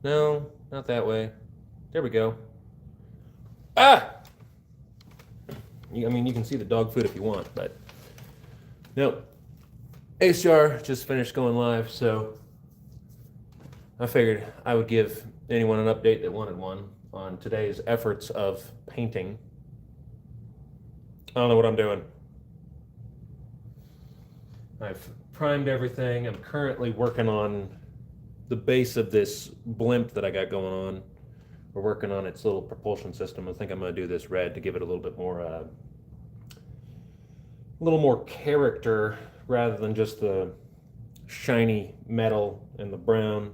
No, not that way. There we go. Ah! I mean, you can see the dog food if you want, but no. ACR just finished going live, so I figured I would give anyone an update that wanted one on today's efforts of painting. I don't know what I'm doing. I've primed everything. I'm currently working on the base of this blimp that I got going on. We're working on its little propulsion system. I think I'm going to do this red to give it a little bit more, character rather than just the shiny metal and the brown.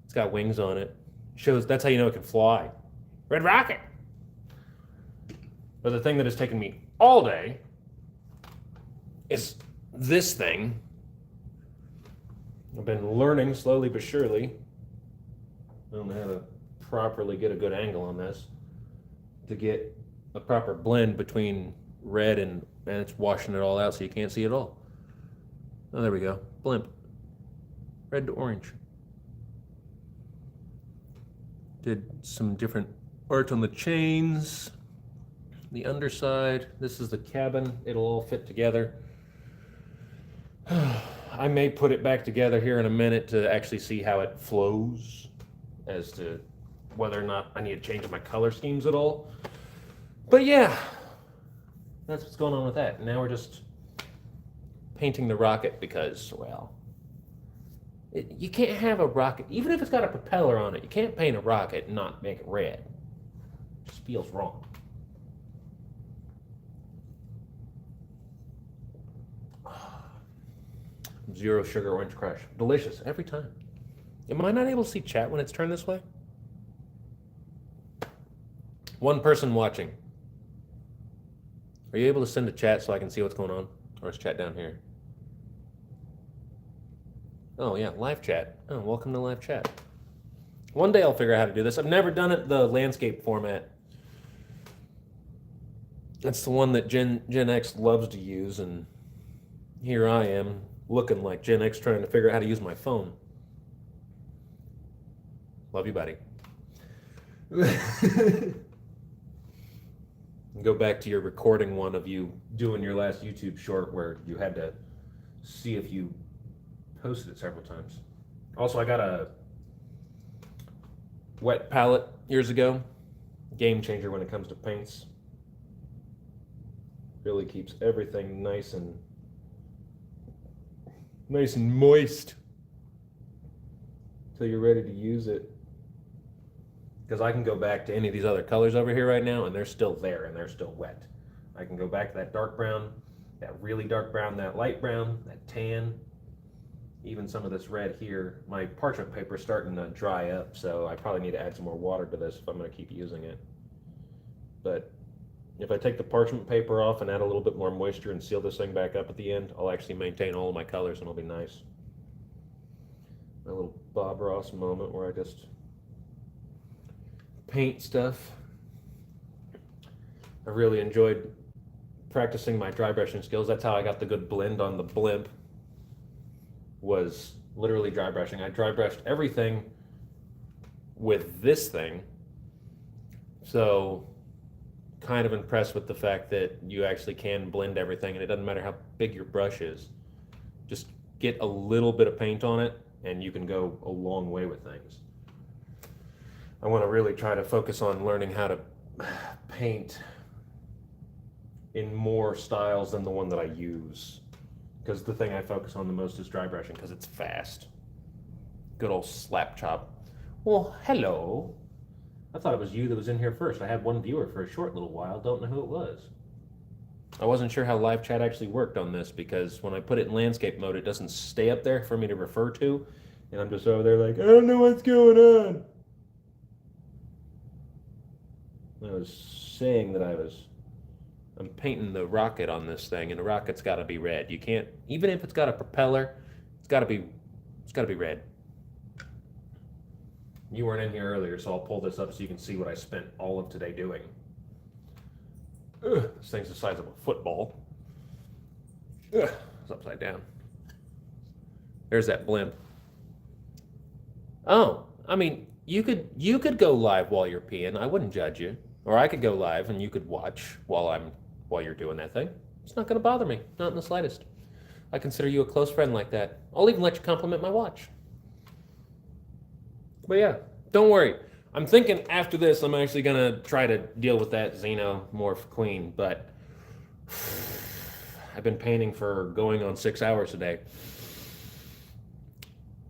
It's got wings on it. Shows that's how you know it can fly. Red rocket. But the thing that has taken me all day is this thing. I've been learning slowly but surely. I don't know how to properly get a good angle on this to get a proper blend between red and it's washing it all out so you can't see it all. Oh, there we go. Blimp. Red to orange. Did some different art on the chains, the underside. This is the cabin. It'll all fit together. I may put it back together here in a minute to actually see how it flows as to whether or not I need to change my color schemes at all. But yeah, that's what's going on with that. Now we're just painting the rocket because, well, you can't have a rocket, even if it's got a propeller on it, you can't paint a rocket and not make it red. It just feels wrong. Zero sugar orange crush. Delicious every time. Am I not able to see chat when it's turned this way? One person watching. Are you able to send a chat so I can see what's going on? Or is chat down here? Oh yeah, live chat. Oh, welcome to live chat. One day I'll figure out how to do this. I've never done it the landscape format. That's the one that Gen X loves to use, and here I am looking like Gen X trying to figure out how to use my phone. Love you, buddy. Go back to your recording one of you doing your last YouTube short where you had to see if you posted it several times. Also, I got a wet palette years ago. Game changer when it comes to paints. Really keeps everything nice and moist until you're ready to use it. Because I can go back to any of these other colors over here right now and they're still there and they're still wet. I can go back to that dark brown, that really dark brown, that light brown, that tan, even some of this red here. My parchment paper is starting to dry up, so I probably need to add some more water to this if I'm going to keep using it. But if I take the parchment paper off and add a little bit more moisture and seal this thing back up at the end, I'll actually maintain all of my colors and it'll be nice. My little Bob Ross moment where I just paint stuff. I really enjoyed practicing my dry brushing skills. That's how I got the good blend on the blimp, was literally dry brushing. I dry brushed everything with this thing. So kind of impressed with the fact that you actually can blend everything and it doesn't matter how big your brush is. Just get a little bit of paint on it and you can go a long way with things. I want to really try to focus on learning how to paint in more styles than the one that I use. Because the thing I focus on the most is dry brushing because it's fast. Good old slap chop. Well, hello. I thought it was you that was in here first. I had one viewer for a short little while. Don't know who it was. I wasn't sure how live chat actually worked on this because when I put it in landscape mode, it doesn't stay up there for me to refer to. And I'm just over there like, I don't know what's going on. I was saying that I'm painting the rocket on this thing, and the rocket's got to be red. You can't, even if it's got a propeller, it's got to be red. You weren't in here earlier, so I'll pull this up so you can see what I spent all of today doing. Ugh, this thing's the size of a football. Ugh, it's upside down. There's that blimp. Oh, I mean, you could go live while you're peeing. I wouldn't judge you. Or I could go live and you could watch while you're doing that thing. It's not going to bother me, not in the slightest. I consider you a close friend like that. I'll even let you compliment my watch. But yeah, don't worry. I'm thinking after this, I'm actually gonna try to deal with that Xenomorph Queen, but I've been painting for going on 6 hours a day.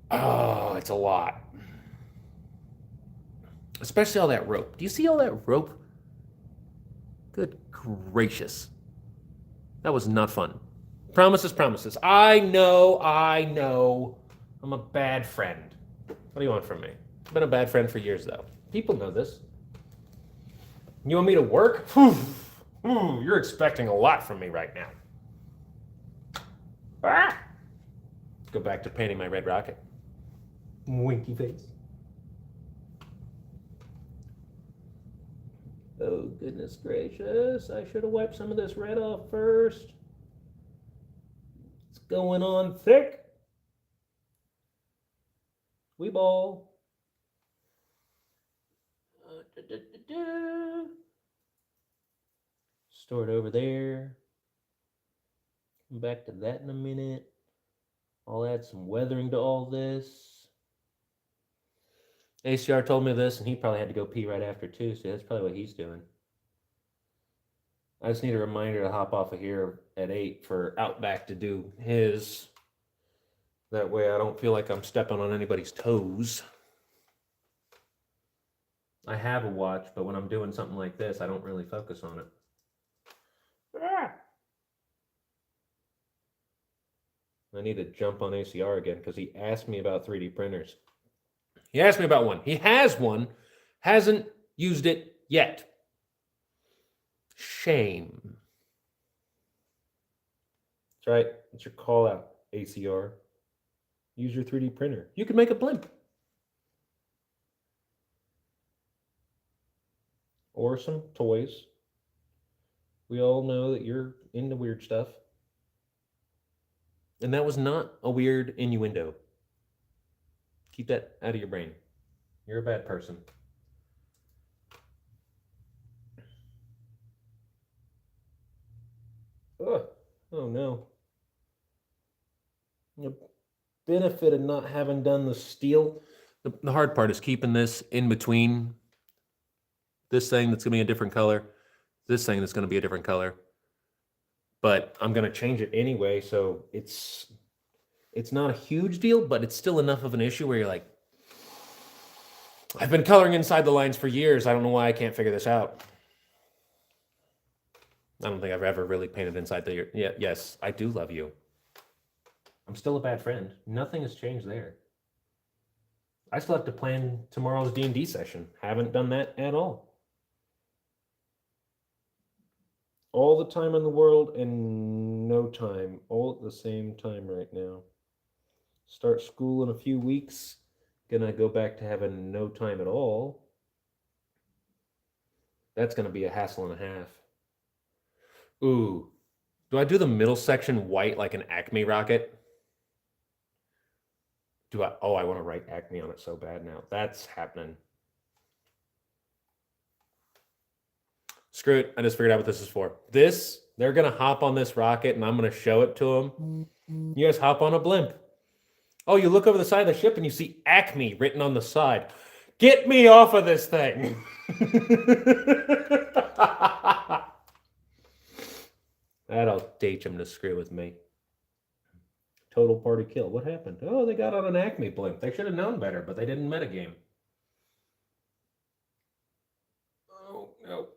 Oh, it's a lot. Especially all that rope. Do you see all that rope? Good gracious. That was not fun. Promises, promises. I know. I'm a bad friend. What do you want from me? I've been a bad friend for years, though. People know this. You want me to work? You're expecting a lot from me right now. Ah! Go back to painting my red rocket. Winky face. Oh, goodness gracious. I should have wiped some of this red off first. It's going on thick. We ball. Store it over there. Come back to that in a minute. I'll add some weathering to all this. ACR told me this, and he probably had to go pee right after too, so that's probably what he's doing. I just need a reminder to hop off of here at 8 for Outback to do his. That way I don't feel like I'm stepping on anybody's toes. I have a watch, but when I'm doing something like this, I don't really focus on it. Ah! I need to jump on ACR again because he asked me about 3D printers. He asked me about one. He has one, hasn't used it yet. Shame. That's right. It's your call out, ACR. Use your 3D printer. You can make a blimp. Or some toys. We all know that you're into weird stuff. And that was not a weird innuendo. Keep that out of your brain. You're a bad person. Ugh. Oh no. The benefit of not having done the steel. The hard part is keeping this in between this thing that's going to be a different color, this thing that's going to be a different color. But I'm going to change it anyway, so it's not a huge deal, but it's still enough of an issue where you're like, I've been coloring inside the lines for years. I don't know why I can't figure this out. I don't think I've ever really painted inside the... Yeah, yes, I do love you. I'm still a bad friend. Nothing has changed there. I still have to plan tomorrow's D&D session. Haven't done that at all. All the time in the world and no time. All at the same time right now. Start school in a few weeks. Gonna go back to having no time at all. That's gonna be a hassle and a half. Ooh. Do I do the middle section white like an Acme rocket? Do I? Oh, I want to write Acme on it so bad now. That's happening. Screw it. I just figured out what this is for. They're going to hop on this rocket and I'm going to show it to them. You guys hop on a blimp. Oh, you look over the side of the ship and you see Acme written on the side. Get me off of this thing. That'll teach them to screw with me. Total party kill. What happened? Oh, they got on an Acme blimp. They should have known better, but they didn't metagame. Oh, no.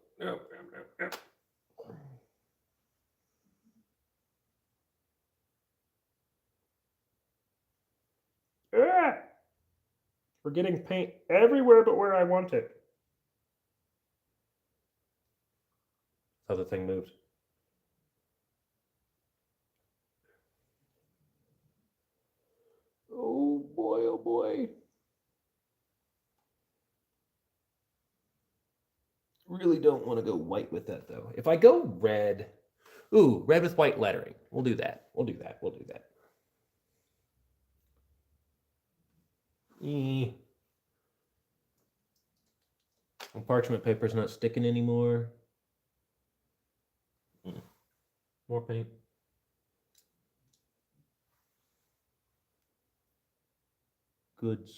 Ah! We're getting paint everywhere but where I want it. That's how the thing moves. Oh boy, oh boy. Really don't want to go white with that though. If I go red, red with white lettering. We'll do that. We'll do that. parchment paper's not sticking anymore. More paint. Good,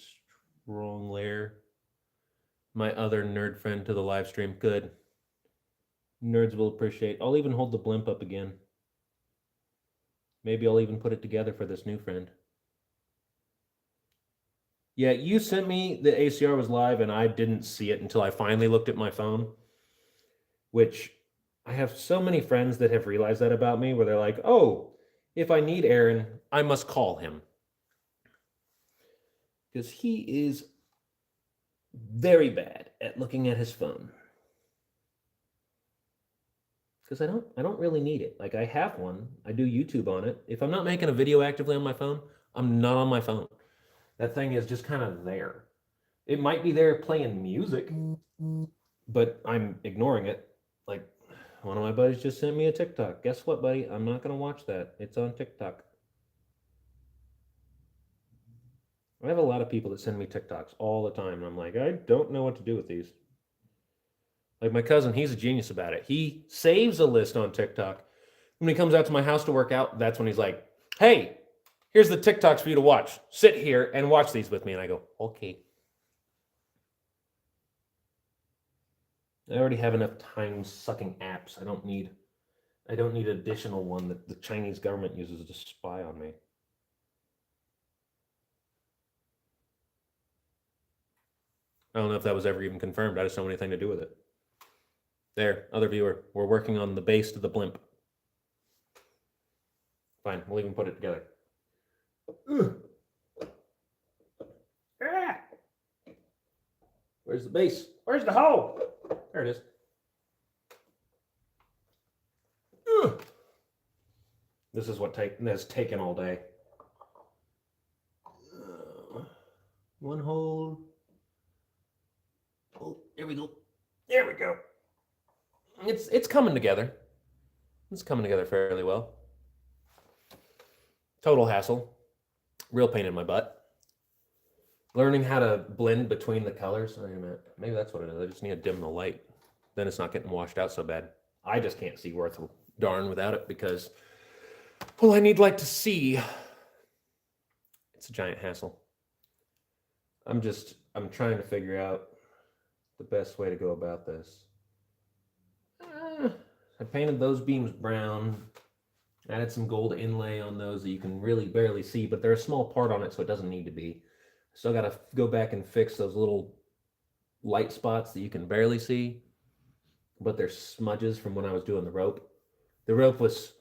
strong layer. My other nerd friend to the live stream. Good. Nerds will appreciate. I'll even hold the blimp up again. Maybe I'll even put it together for this new friend. Yeah, you sent me the ACR was live and I didn't see it until I finally looked at my phone, which I have so many friends that have realized that about me, where they're like, oh, if I need Aaron, I must call him. Because he is very bad at looking at his phone. Because I don't really need it. Like, I have one. I do YouTube on it. If I'm not making a video actively on my phone, I'm not on my phone. That thing is just kind of there. It might be there playing music, but I'm ignoring it. Like, one of my buddies just sent me a TikTok. Guess what, buddy? I'm not going to watch that. It's on TikTok. I have a lot of people that send me TikToks all the time, and I'm like, I don't know what to do with these. Like my cousin, he's a genius about it. He saves a list on TikTok. When he comes out to my house to work out, that's when he's like, hey, here's the TikToks for you to watch. Sit here and watch these with me. And I go, okay. I already have enough time-sucking apps. I don't need additional one that the Chinese government uses to spy on me. I don't know if that was ever even confirmed. I just don't want anything to do with it. There, other viewer, we're working on the base to the blimp. Fine, we'll even put it together. Ah! Where's the base? Where's the hole? There it is. This is what has taken all day. One hole. Oh, there we go. There we go. It's coming together. It's coming together fairly well. Total hassle. Real pain in my butt. Learning how to blend between the colors. Wait a minute. Maybe that's what it is. I just need to dim the light. Then it's not getting washed out so bad. I just can't see worth a darn without it because, well, I need light to see. It's a giant hassle. I'm trying to figure out the best way to go about this. I painted those beams brown, added some gold inlay on those that you can really barely see, but they're a small part on it, so it doesn't need to be. Still got to go back and fix those little light spots that you can barely see, but they're smudges from when I was doing the rope. The rope was,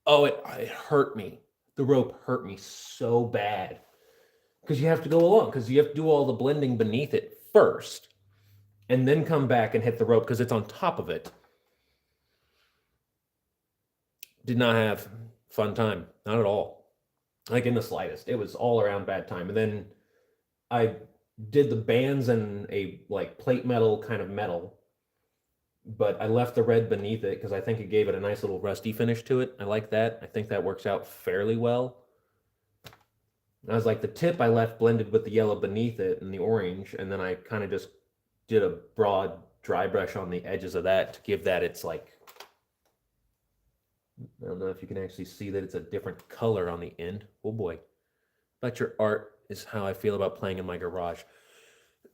it hurt me. The rope hurt me so bad because you have to go along, because you have to do all the blending beneath it first and then come back and hit the rope because it's on top of it. Did not have fun time, not at all, like in the slightest. It was all around bad time. And then I did the bands in a like plate metal kind of metal, but I left the red beneath it because I think it gave it a nice little rusty finish to it. I like that. I think that works out fairly well. And I was like, the tip I left blended with the yellow beneath it and the orange, and then I kind of just did a broad dry brush on the edges of that to give that its like, I don't know if you can actually see that it's a different color on the end. Oh boy. But your art is how I feel about playing in my garage.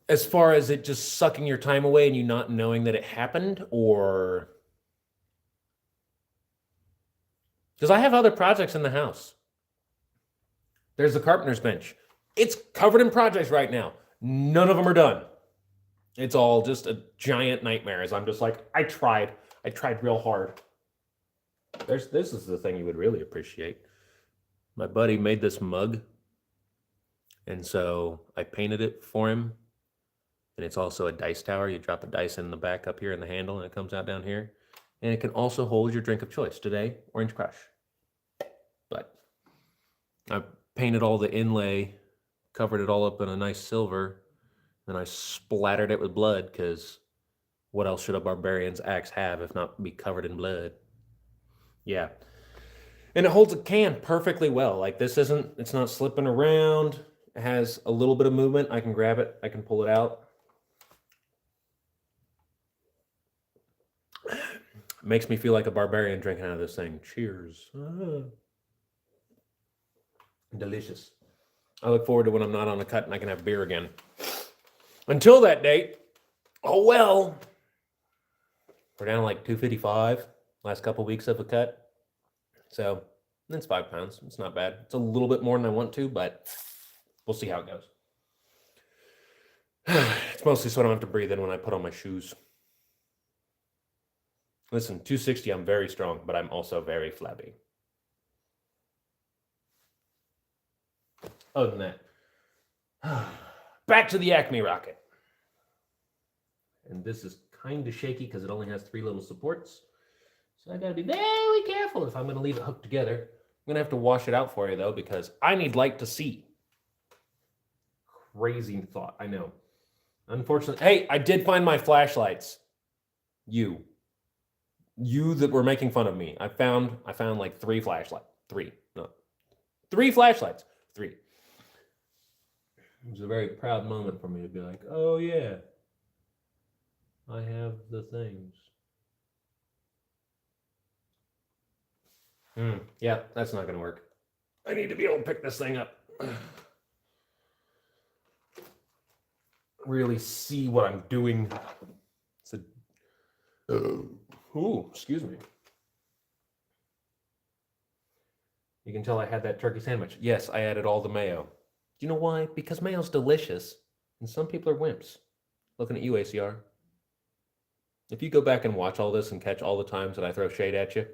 As far as it just sucking your time away and you not knowing that it happened, or... Because I have other projects in the house. There's the carpenter's bench. It's covered in projects right now. None of them are done. It's all just a giant nightmare as I'm just like, I tried real hard. This is the thing you would really appreciate. My buddy made this mug, and so I painted it for him. And it's also a dice tower. You drop a dice in the back up here in the handle, and it comes out down here. And it can also hold your drink of choice. Today, Orange Crush. But I painted all the inlay, covered it all up in a nice silver, and I splattered it with blood, because what else should a barbarian's axe have if not be covered in blood? Yeah. And it holds a can perfectly well. Like it's not slipping around. It has a little bit of movement. I can grab it. I can pull it out. Makes me feel like a barbarian drinking out of this thing. Cheers. Delicious. I look forward to when I'm not on a cut and I can have beer again. Until that date, oh well. We're down to like 255 last couple weeks of a cut. So that's 5 pounds. It's not bad. It's a little bit more than I want to, but we'll see how it goes. It's mostly so I don't have to breathe in when I put on my shoes. Listen, 260, I'm very strong, but I'm also very flabby. Other than that, back to the Acme rocket. And this is kind of shaky because it only has 3 little supports. So I gotta be very careful if I'm gonna leave it hooked together. I'm gonna have to wash it out for you though, because I need light to see. Crazy thought, I know. Unfortunately, hey, I did find my flashlights. You that were making fun of me. I found like 3 flashlights. 3 flashlights. 3. It was a very proud moment for me to be like, oh yeah, I have the things. Yeah, that's not gonna work. I need to be able to pick this thing up. Really see what I'm doing. It's a excuse me. You can tell I had that turkey sandwich. Yes, I added all the mayo. Do you know why? Because mayo's delicious, and some people are wimps. Looking at you, ACR. If you go back and watch all this and catch all the times that I throw shade at you,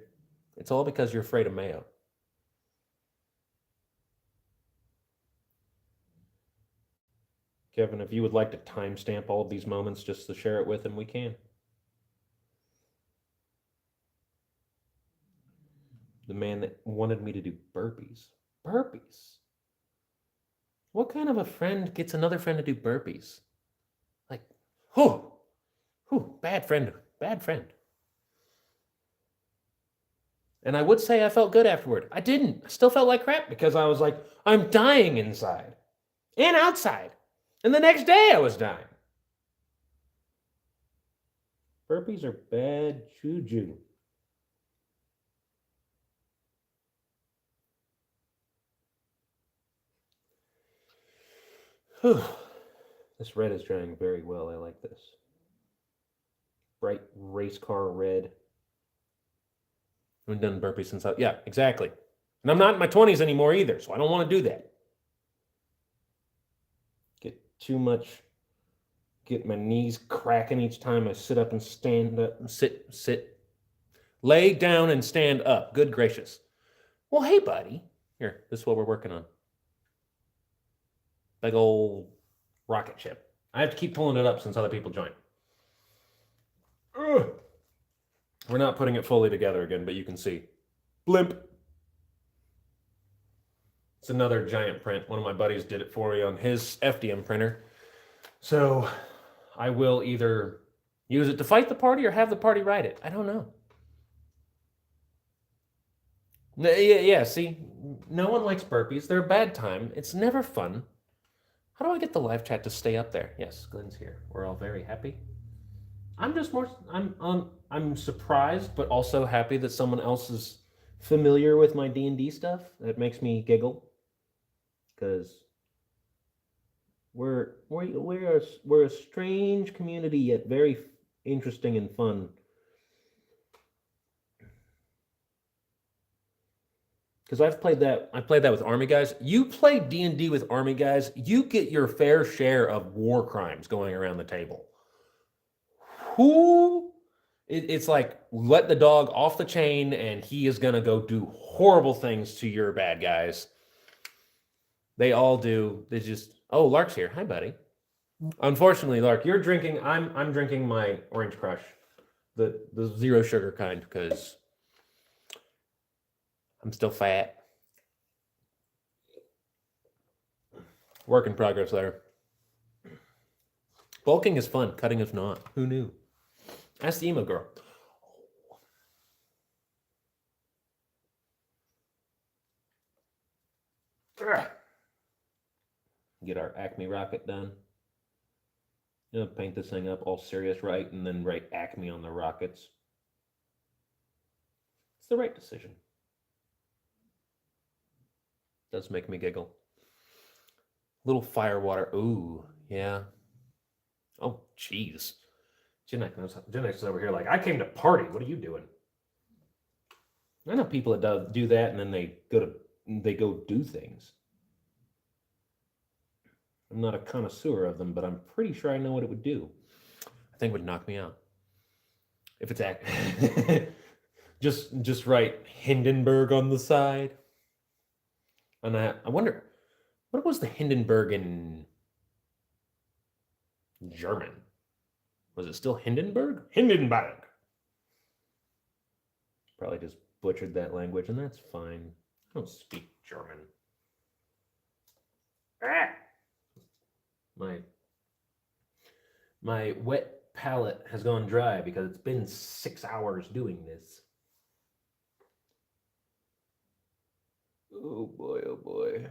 it's all because you're afraid of mayo. Kevin, if you would like to timestamp all of these moments just to share it with him, we can. The man that wanted me to do burpees. Burpees? What kind of a friend gets another friend to do burpees? Like, bad friend. And I would say I felt good afterward. I didn't. I still felt like crap because I was like, I'm dying inside and outside. And the next day I was dying. Burpees are bad juju. Whew. This red is drying very well. I like this. Bright race car red. I haven't done burpees since yeah, exactly. And I'm not in my 20s anymore either, so I don't want to do that. Get my knees cracking each time I sit up and stand up and sit. Lay down and stand up. Good gracious. Well, hey, buddy. Here, this is what we're working on. Big old rocket ship. I have to keep pulling it up since other people join. Ugh. We're not putting it fully together again, but you can see. Blimp. It's another giant print. One of my buddies did it for me on his FDM printer. So I will either use it to fight the party or have the party ride it. I don't know. Yeah, see, no one likes burpees. They're a bad time. It's never fun. How do I get the live chat to stay up there? Yes, Glenn's here. We're all very happy. I'm surprised, but also happy that someone else is familiar with my D&D stuff. That makes me giggle. Because we're a strange community, yet very interesting and fun. Because I played that with Army guys. You play D&D with Army guys, you get your fair share of war crimes going around the table. It's like, let the dog off the chain and he is going to go do horrible things to your bad guys. They all do. They just, oh, Lark's here. Hi, buddy. Unfortunately, Lark, you're drinking, I'm drinking my Orange Crush, the 0 sugar kind, because I'm still fat. Work in progress there. Bulking is fun. Cutting is not. Who knew? Ask the emo girl. Get our Acme rocket done. Paint this thing up all serious right, and then write Acme on the rockets. the right decision. Does make me giggle. Little fire water. Ooh, yeah. Oh, jeez. Gen X is over here like, I came to party. What are you doing? I know people that do that, and then they go do things. I'm not a connoisseur of them, but I'm pretty sure I know what it would do. I think it would knock me out. If it's just write Hindenburg on the side. And I wonder, what was the Hindenburg in German? Was it still Hindenburg? Hindenburg. Probably just butchered that language, and that's fine. I don't speak German. Ah! My wet palate has gone dry because it's been 6 hours doing this. Oh boy, oh boy.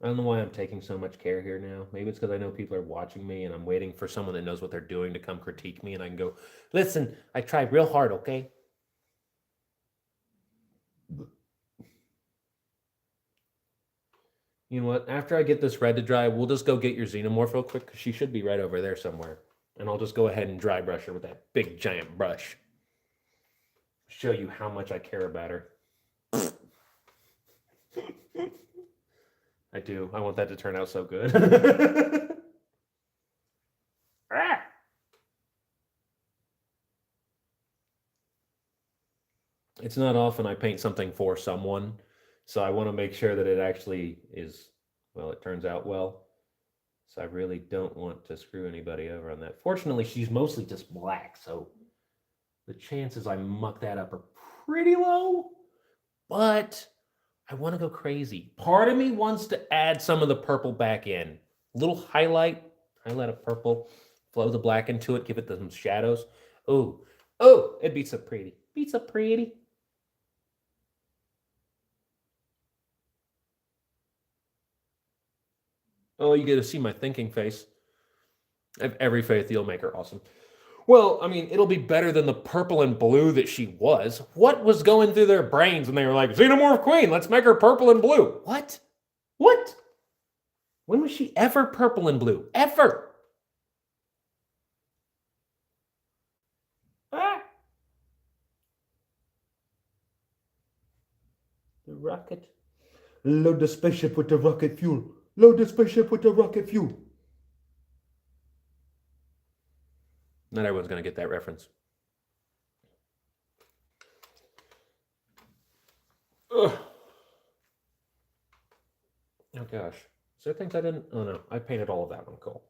I don't know why I'm taking so much care here now. Maybe it's because I know people are watching me and I'm waiting for someone that knows what they're doing to come critique me, and I can go, listen, I tried real hard, okay? You know what? After I get this red to dry, we'll just go get your xenomorph real quick, because she should be right over there somewhere. And I'll just go ahead and dry brush her with that big giant brush. Show you how much I care about her. I do. I want that to turn out so good. Ah! It's not often I paint something for someone, so I want to make sure that it actually is, well, it turns out well. So I really don't want to screw anybody over on that. Fortunately, she's mostly just black, so the chances I muck that up are pretty low, but I want to go crazy. Part of me wants to add some of the purple back in. A little highlight of purple, flow the black into it, give it some shadows. Oh, it'd be so pretty. Be so pretty. Oh, you get to see my thinking face. I have every faith you'll make her awesome. Well, I mean, it'll be better than the purple and blue that she was. What was going through their brains when they were like, Xenomorph Queen, let's make her purple and blue? What? What? When was she ever purple and blue? Ever? Ah! The rocket. Load the spaceship with the rocket fuel. Load the spaceship with the rocket fuel. Not everyone's going to get that reference. Ugh. Oh, gosh. Is there things I didn't? Oh, no. I painted all of that one. Cool.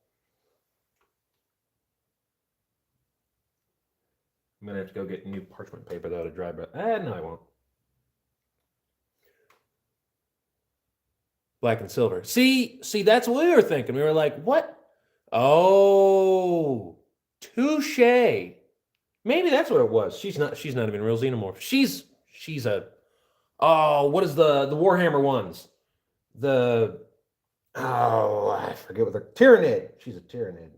I'm going to have to go get new parchment paper, though, to dry brush. No, I won't. Black and silver. See, that's what we were thinking. We were like, what? Oh, touche. Maybe that's what it was. She's not even real xenomorph. She's a, what is the Warhammer ones? I forget what they're, Tyrannid. She's a Tyrannid.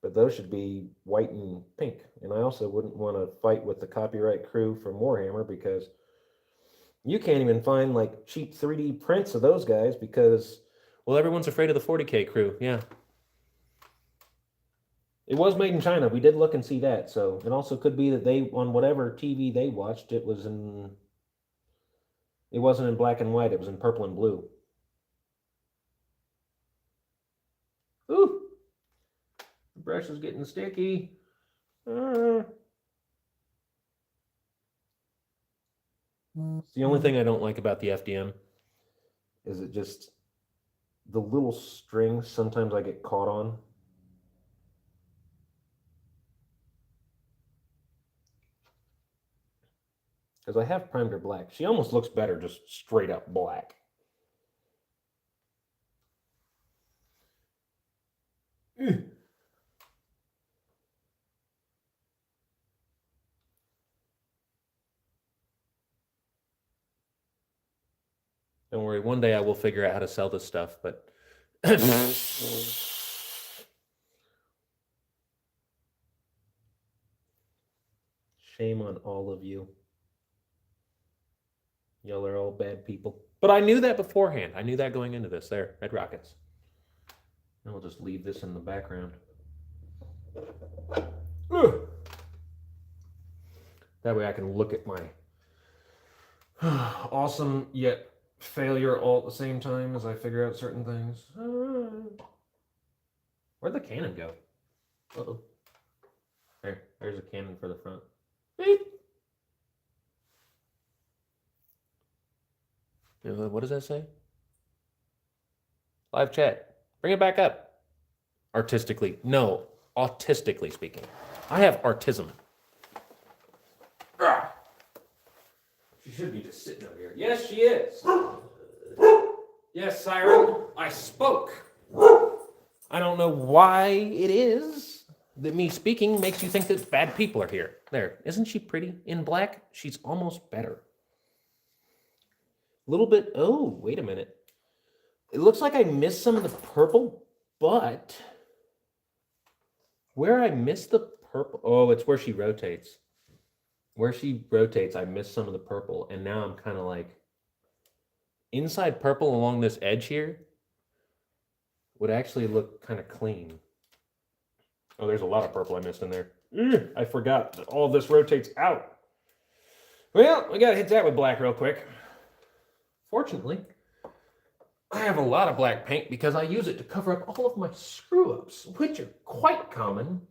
But those should be white and pink. And I also wouldn't want to fight with the copyright crew from Warhammer, because you can't even find like cheap 3D prints of those guys because, well, everyone's afraid of the 40K crew. Yeah. It was made in China. We did look and see that. So it also could be that they, on whatever TV they watched, it wasn't in black and white. It was in purple and blue. Ooh. The brush is getting sticky. It's the only thing I don't like about the FDM is it just, the little strings sometimes I get caught on. Because I have primed her black. She almost looks better just straight up black. Don't worry, one day I will figure out how to sell this stuff, but Shame on all of you. Y'all are all bad people. But I knew that beforehand. I knew that going into this. There, Red Rockets. And we'll just leave this in the background. Ugh. That way I can look at my awesome yet failure all at the same time as I figure out certain things. Where'd the cannon go? Uh-oh. There's a cannon for the front. Beep. What does that say? Live chat. Bring it back up. Artistically. No, autistically speaking. I have autism. She should be just sitting over here. Yes, she is. Yes, Siren, I spoke. I don't know why it is that me speaking makes you think that bad people are here. There, isn't she pretty in black? She's almost better. A little bit, oh, wait a minute. It looks like I missed some of the purple, but where I missed the purple, oh, it's where she rotates. Where she rotates, I missed some of the purple, and now I'm kind of like, inside purple along this edge here would actually look kind of clean. Oh, there's a lot of purple I missed in there. I forgot that all of this rotates out. Well, we gotta hit that with black real quick. Fortunately, I have a lot of black paint because I use it to cover up all of my screw-ups, which are quite common.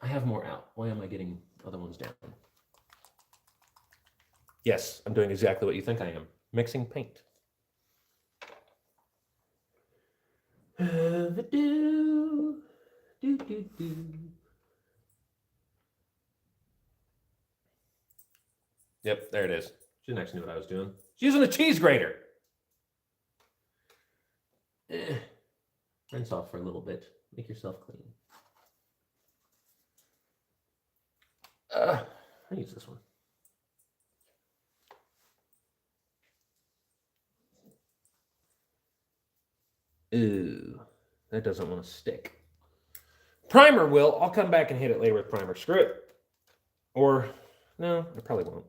I have more out. Why am I getting other ones down? Yes, I'm doing exactly what you think I am. Mixing paint. Yep, there it is. She actually knew what I was doing. She's using a cheese grater. Rinse off for a little bit. Make yourself clean. I use this one. Ooh, that doesn't want to stick. Primer will. I'll come back and hit it later with primer. Screw it. Or, no, I probably won't.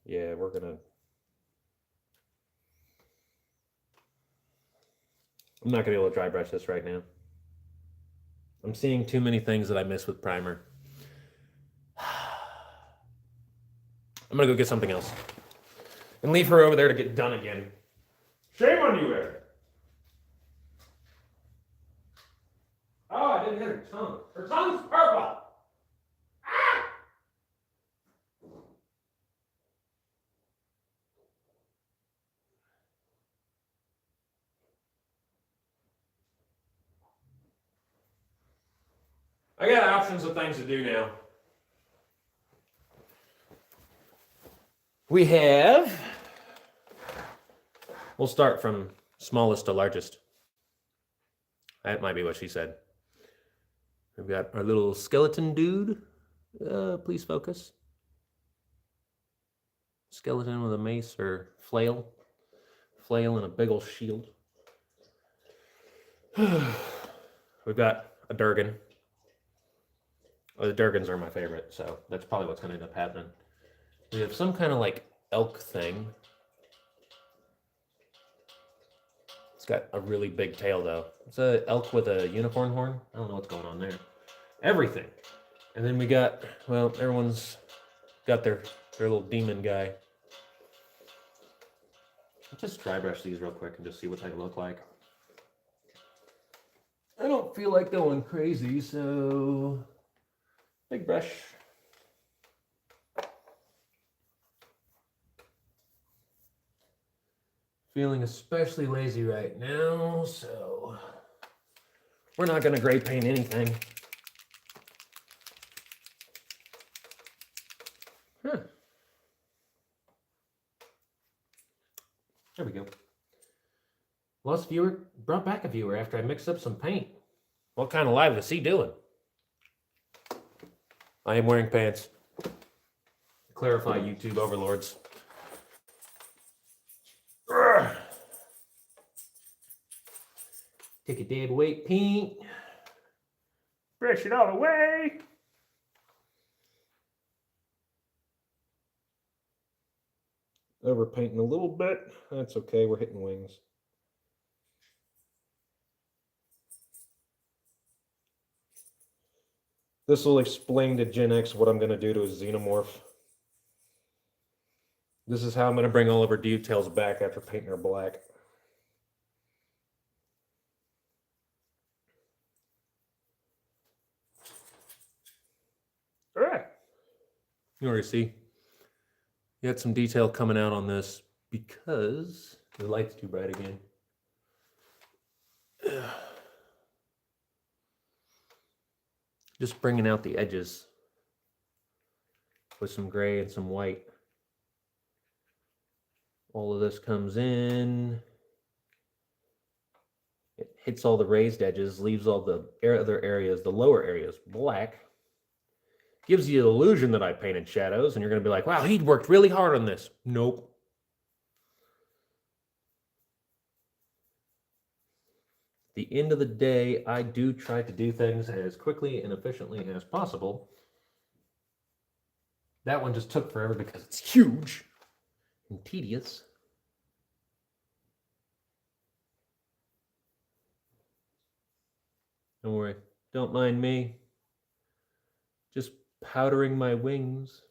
Yeah, we're gonna... I'm not gonna be able to dry brush this right now. I'm seeing too many things that I miss with primer. I'm gonna go get something else. And leave her over there to get done again. Shame on you, Eric. Oh, I didn't hit her tongue. Her tongue's purple. Ah! I got options of things to do now. We have, we'll start from smallest to largest. That might be what she said. We've got our little skeleton dude. Please focus. Skeleton with a mace or flail. Flail and a big old shield. We've got a Durgan. Well, the Durgans are my favorite, so that's probably what's going to end up happening. We have some kind of like elk thing. It's got a really big tail though. It's an elk with a unicorn horn. I don't know what's going on there. Everything. And then we got, well, everyone's got their little demon guy. Let's just dry brush these real quick and just see what they look like. I don't feel like going crazy, so big brush. Feeling especially lazy right now, so we're not going to gray paint anything. Huh. There we go. Lost viewer, brought back a viewer after I mixed up some paint. What kind of live is he doing? I am wearing pants. Clarify, YouTube overlords. Take a dead weight paint. Brush it all away. Overpainting a little bit. That's okay, we're hitting wings. This will explain to Gen X what I'm going to do to a xenomorph. This is how I'm going to bring all of her details back after painting her black. All right. You already see. You had some detail coming out on this because the light's too bright again. Just bringing out the edges with some gray and some white. All of this comes in. It hits all the raised edges, leaves all the other areas, the lower areas, black. Gives you the illusion that I painted shadows, and you're going to be like, wow, he'd worked really hard on this. Nope. At the end of the day, I do try to do things as quickly and efficiently as possible. That one just took forever because it's huge and tedious. Don't worry, don't mind me. Just powdering my wings.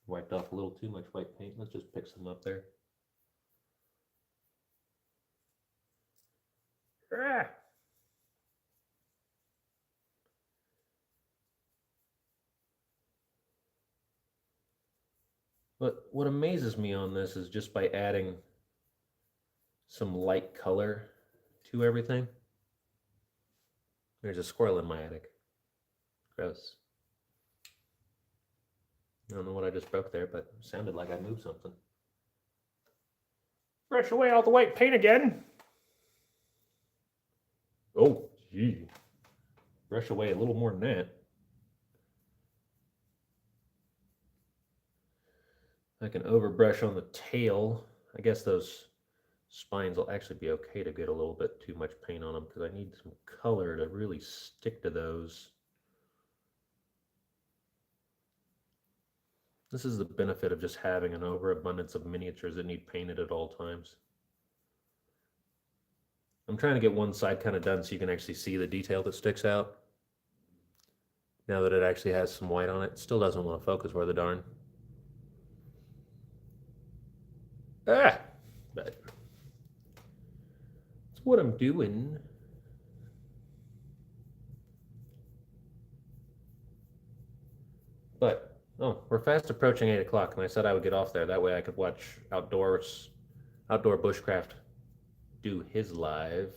Wiped off a little too much white paint. Let's just pick some up there. But what amazes me on this is just by adding some light color to everything. There's a squirrel in my attic. Gross. I don't know what I just broke there, but it sounded like I moved something. Brush away all the white paint again. Oh, gee. Brush away a little more than that. I can overbrush on the tail. I guess those spines will actually be okay to get a little bit too much paint on them because I need some color to really stick to those. This is the benefit of just having an overabundance of miniatures that need painted at all times. I'm trying to get one side kind of done so you can actually see the detail that sticks out. Now that it actually has some white on it, it still doesn't want to focus worth a darn. But that's what I'm doing. But oh, we're fast approaching 8 o'clock, and I said I would get off there. That way I could watch Outdoor Bushcraft do his live.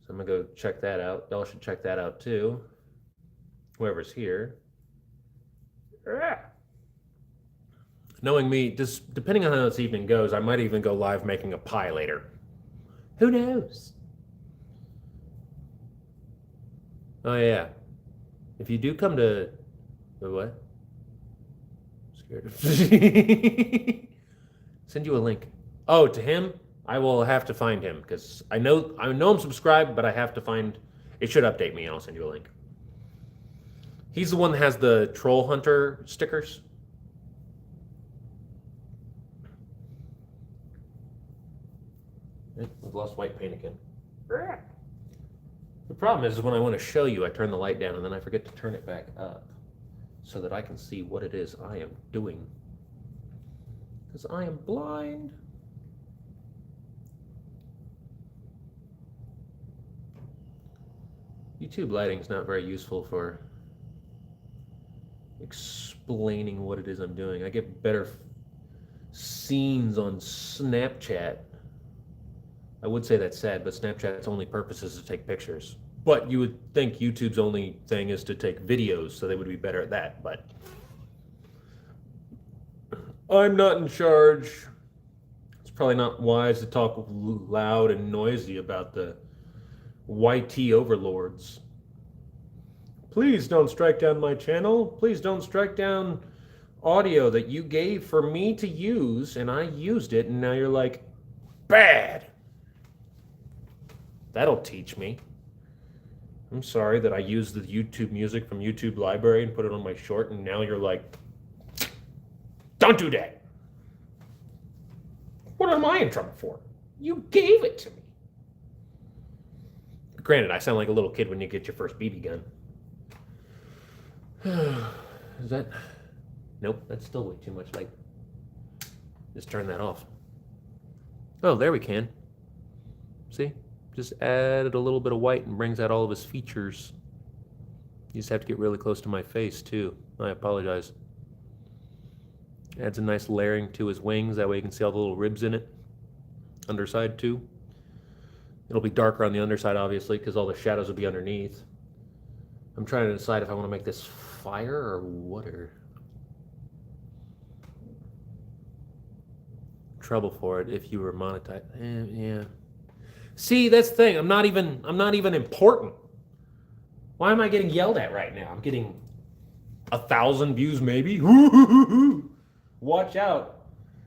So I'm gonna go check that out. Y'all should check that out too. Whoever's here. Knowing me, just depending on how this evening goes, I might even go live making a pie later. Who knows? Oh yeah. If you do come to the what? I'm scared of send you a link. Oh, to him? I will have to find him because I know I'm subscribed, but I have to find. It should update me, and I'll send you a link. He's the one that has the Troll Hunter stickers. I've lost white paint again. The problem is when I want to show you, I turn the light down and then I forget to turn it back up so that I can see what it is I am doing. Because I am blind. YouTube lighting is not very useful for explaining what it is I'm doing. I get better scenes on Snapchat. I would say that's sad, but Snapchat's only purpose is to take pictures. But you would think YouTube's only thing is to take videos, so they would be better at that, but I'm not in charge. It's probably not wise to talk loud and noisy about the YT overlords. Please don't strike down my channel. Please don't strike down audio that you gave for me to use, and I used it, and now you're like, bad. That'll teach me. I'm sorry that I used the YouTube music from YouTube Library and put it on my short, and now you're like, don't do that. What am I in trouble for? You gave it to me. Granted, I sound like a little kid when you get your first BB gun. Is that... Nope, that's still way too much light. Just turn that off. Oh, there we can. See? Just added a little bit of white and brings out all of his features. You just have to get really close to my face, too. I apologize. Adds a nice layering to his wings. That way you can see all the little ribs in it. Underside, too. It'll be darker on the underside, obviously, because all the shadows will be underneath. I'm trying to decide if I want to make this fire or water. Trouble for it if you were monetized. Yeah. See, that's the thing. I'm not even important. Why am I getting yelled at right now? I'm getting 1,000 views maybe. Watch out.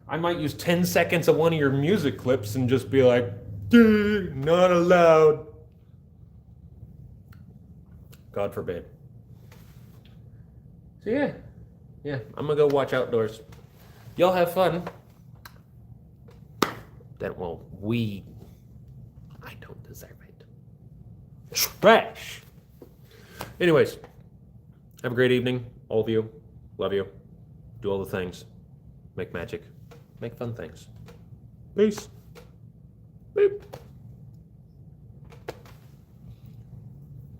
I might use 10 seconds of one of your music clips and just be like, not allowed. God forbid. So yeah, I'm gonna go watch outdoors. Y'all have fun. I don't deserve it. Trash. Anyways, have a great evening, all of you. Love you. Do all the things. Make magic. Make fun things. Peace. Beep.